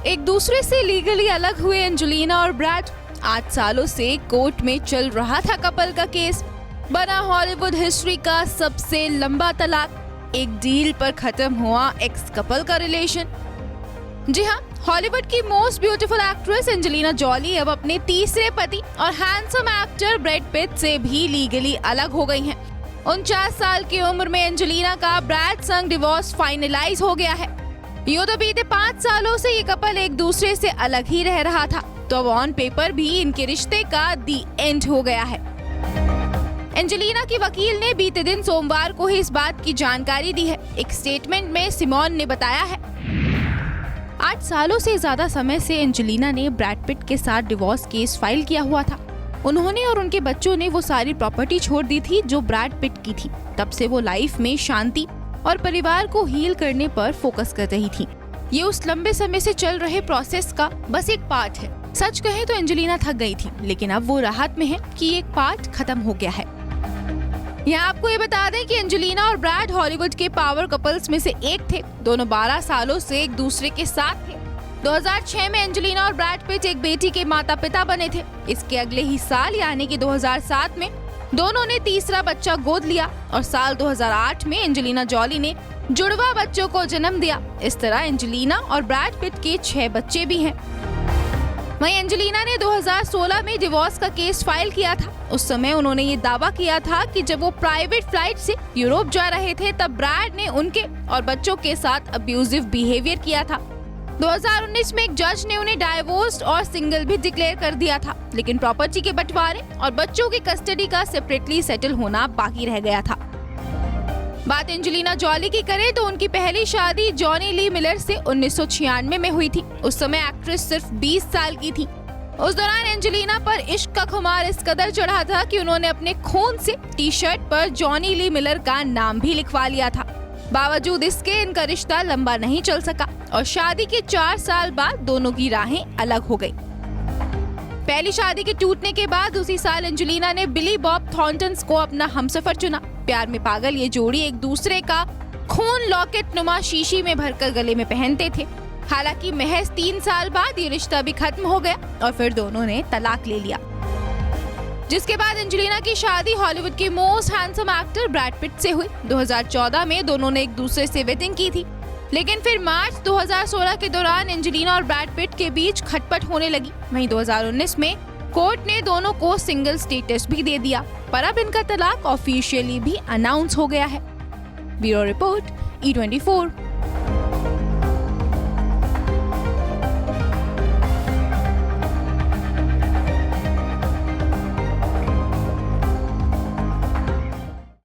एक दूसरे से लीगली अलग हुए एंजेलिना और ब्रैड। 8 सालों से कोर्ट में चल रहा था कपल का केस। बना हॉलीवुड हिस्ट्री का सबसे लंबा तलाक। एक डील पर खत्म हुआ एक्स कपल का रिलेशन। जी हाँ, हॉलीवुड की most beautiful actress Angelina Jolie अब अपने तीसरे पति और हैंडसम एक्टर ब्रैड पिट से भी लीगली अलग हो गई हैं। 49 साल की उम्र में एंजेलिना का ब्रैड संग डिवोर्स फाइनलाइज हो गया है। यूं तो बीते 5 सालों से ये कपल एक दूसरे से अलग ही रह रहा था, तो अब ऑन पेपर भी इनके रिश्ते का दी एंड हो गया है। एंजेलिना की वकील ने बीते दिन सोमवार को ही इस बात की जानकारी दी है। एक स्टेटमेंट में सिमोन ने बताया है, 8 सालों से ज्यादा समय से एंजेलिना ने ब्रैड पिट के साथ डिवोर्स केस फाइल किया हुआ था। उन्होंने और उनके बच्चों ने वो सारी प्रॉपर्टी छोड़ दी थी जो ब्रैड पिट की थी। तब से वो लाइफ में शांति और परिवार को हील करने पर फोकस कर रही थी। ये उस लंबे समय से चल रहे प्रोसेस का बस एक पार्ट है। सच कहें तो एंजेलिना थक गई थी, लेकिन अब वो राहत में है कि एक पार्ट खत्म हो गया है। यहाँ आपको ये बता दें कि एंजेलिना और ब्रैड हॉलीवुड के पावर कपल्स में से एक थे। दोनों 12 सालों से एक दूसरे के साथ थे। 2006 में एंजेलिना और ब्रैड पिट एक बेटी के माता पिता बने थे। इसके अगले ही साल यानी कि 2007 में दोनों ने तीसरा बच्चा गोद लिया और साल 2008 में एंजेलिना जॉली ने जुड़वा बच्चों को जन्म दिया। इस तरह एंजेलिना और ब्रैड पिट के 6 बच्चे भी हैं। वहीं एंजेलिना ने 2016 में डिवोर्स का केस फाइल किया था। उस समय उन्होंने ये दावा किया था कि जब वो प्राइवेट फ्लाइट से यूरोप जा रहे थे तब ब्रैड ने उनके और बच्चों के साथ अब्यूजिव बिहेवियर किया था। 2019 में एक जज ने उन्हें डाइवोर्स्ड और सिंगल भी डिक्लेयर कर दिया था, लेकिन प्रॉपर्टी के बंटवारे और बच्चों की कस्टडी का सेपरेटली सेटल होना बाकी रह गया था। बात एंजेलिना जॉली की करें तो उनकी पहली शादी जॉनी ली मिलर से 1996 में हुई थी। उस समय एक्ट्रेस सिर्फ 20 साल की थी। उस दौरान एंजेलिना पर इश्क का खुमार इस कदर चढ़ा था कि उन्होंने अपने खून से टी शर्ट पर जॉनी ली मिलर का नाम भी लिखवा लिया था। बावजूद इसके इनका रिश्ता लंबा नहीं चल सका और शादी के 4 साल बाद दोनों की राहें अलग हो गई। पहली शादी के टूटने के बाद उसी साल एंजेलिना ने बिली बॉब थॉर्ंटन को अपना हमसफर चुना। प्यार में पागल ये जोड़ी एक दूसरे का खून लॉकेट नुमा शीशी में भरकर गले में पहनते थे। हालांकि महज 3 साल बाद ये रिश्ता भी खत्म हो गया और फिर दोनों ने तलाक ले लिया। जिसके बाद एंजेलिना की शादी हॉलीवुड के most handsome actor Brad Pitt से हुई। 2014 में दोनों ने एक दूसरे से वेडिंग की थी, लेकिन फिर मार्च 2016 के दौरान एंजेलिना और ब्रैड पिट के बीच खटपट होने लगी। वहीं 2019 में कोर्ट ने दोनों को सिंगल स्टेटस भी दे दिया, पर अब इनका तलाक ऑफिशियली भी अनाउंस हो गया है। Bureau report, E24।